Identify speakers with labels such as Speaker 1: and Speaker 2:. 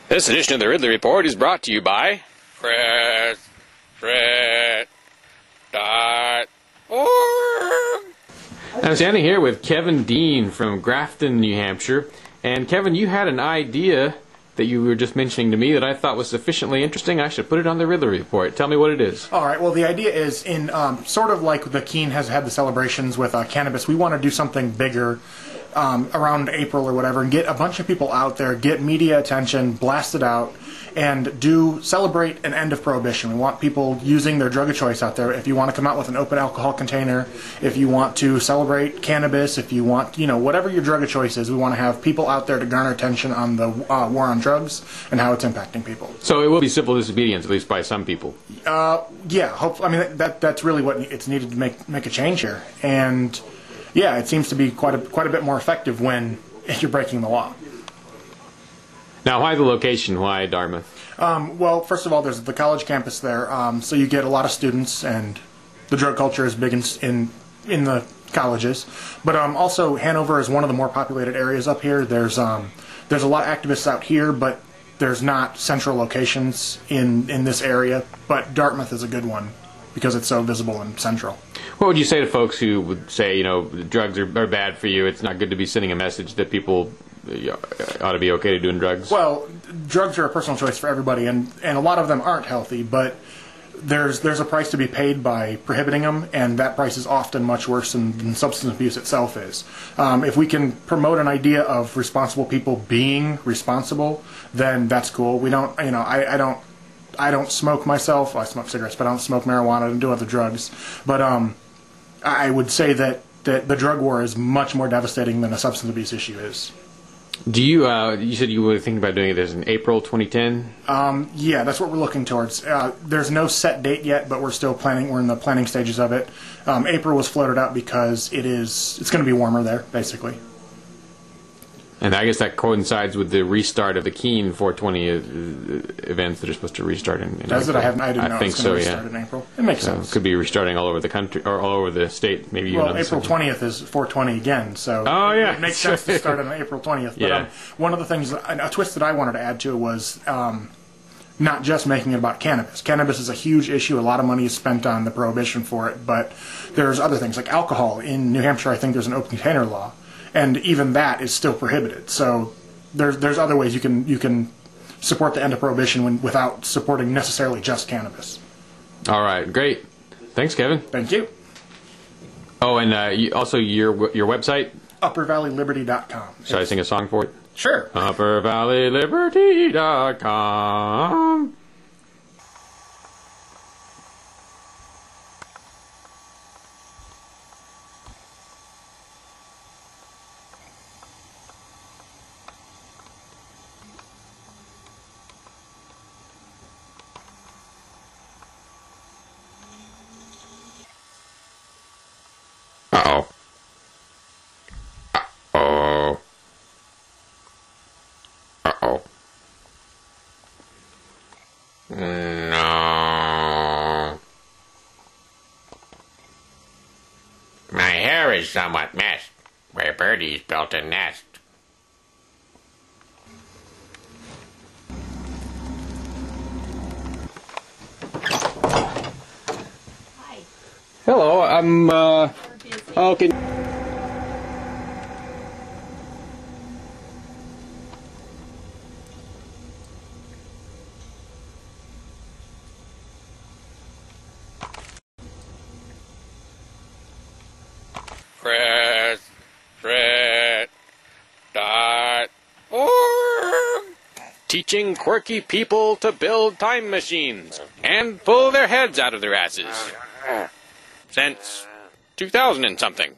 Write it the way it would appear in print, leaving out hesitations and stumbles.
Speaker 1: This edition of the Ridley Report is brought to you by I'm standing here with Kevin Dean from Grafton, New Hampshire. And Kevin, you had an idea that you were just mentioning to me that I thought was sufficiently interesting. I should put it on the Ridley Report. Tell me what it is.
Speaker 2: All right. Well, the idea is in sort of like the Keene has had the celebrations with cannabis. We want to do something bigger around April or whatever, and get a bunch of people out there, get media attention, blast it out, and celebrate an end of prohibition. We want people using their drug of choice out there. If you want to come out with an open alcohol container, if you want to celebrate cannabis, if you want, whatever your drug of choice is, we want to have people out there to garner attention on the war on drugs and how it's impacting people.
Speaker 1: So it will be civil disobedience, at least by some people.
Speaker 2: Yeah. Hopefully, I mean that's really what it's needed to make a change here. And yeah, it seems to be quite a bit more effective when you're breaking the law.
Speaker 1: Now, why the location? Why Dartmouth?
Speaker 2: Well, first of all, there's the college campus there, so you get a lot of students, and the drug culture is big in the colleges. But also, Hanover is one of the more populated areas up here. There's a lot of activists out here, but there's not central locations in this area. But Dartmouth is a good one because it's so visible and central.
Speaker 1: What would you say to folks who would say, drugs are bad for you, it's not good to be sending a message that people ought to be okay to doing drugs?
Speaker 2: Well, drugs are a personal choice for everybody, and a lot of them aren't healthy, but there's a price to be paid by prohibiting them, and that price is often much worse than substance abuse itself is. If we can promote an idea of responsible people being responsible, then that's cool. We don't, I don't smoke myself. I smoke cigarettes, but I don't smoke marijuana. I don't do other drugs. But I would say that the drug war is much more devastating than a substance abuse issue is.
Speaker 1: Do you said you were thinking about doing it in April 2010?
Speaker 2: Yeah, that's what we're looking towards. There's no set date yet, but we're still planning. We're in the planning stages of it. April was floated out because it's going to be warmer there, basically.
Speaker 1: And I guess that coincides with the restart of the Keene 420 events that are supposed to restart in
Speaker 2: Does
Speaker 1: April.
Speaker 2: I didn't know
Speaker 1: think
Speaker 2: it's going to
Speaker 1: so,
Speaker 2: restart in April. It makes sense.
Speaker 1: It could be restarting all over the country, or all over the state, maybe even
Speaker 2: April 20th is 420 again, so
Speaker 1: it
Speaker 2: makes sense to start on April 20th. But
Speaker 1: yeah.
Speaker 2: One of the things, a twist that I wanted to add to it was not just making it about cannabis. Cannabis is a huge issue. A lot of money is spent on the prohibition for it, but there's other things like alcohol. In New Hampshire, I think there's an open container law. And even that is still prohibited. So there's other ways you can support the end of prohibition without supporting necessarily just cannabis.
Speaker 1: All right, great. Thanks, Kevin.
Speaker 2: Thank you.
Speaker 1: Oh, and also your website?
Speaker 2: UpperValleyLiberty.com.
Speaker 1: Should I sing a song for it?
Speaker 2: Sure.
Speaker 1: UpperValleyLiberty.com. Uh-oh. Uh-oh. Uh-oh. No. My hair is somewhat messed, where birdies built a nest.
Speaker 3: Hi.
Speaker 1: Hello, I'm, okay. Teaching quirky people to build time machines and pull their heads out of their asses. Since 2000 and something.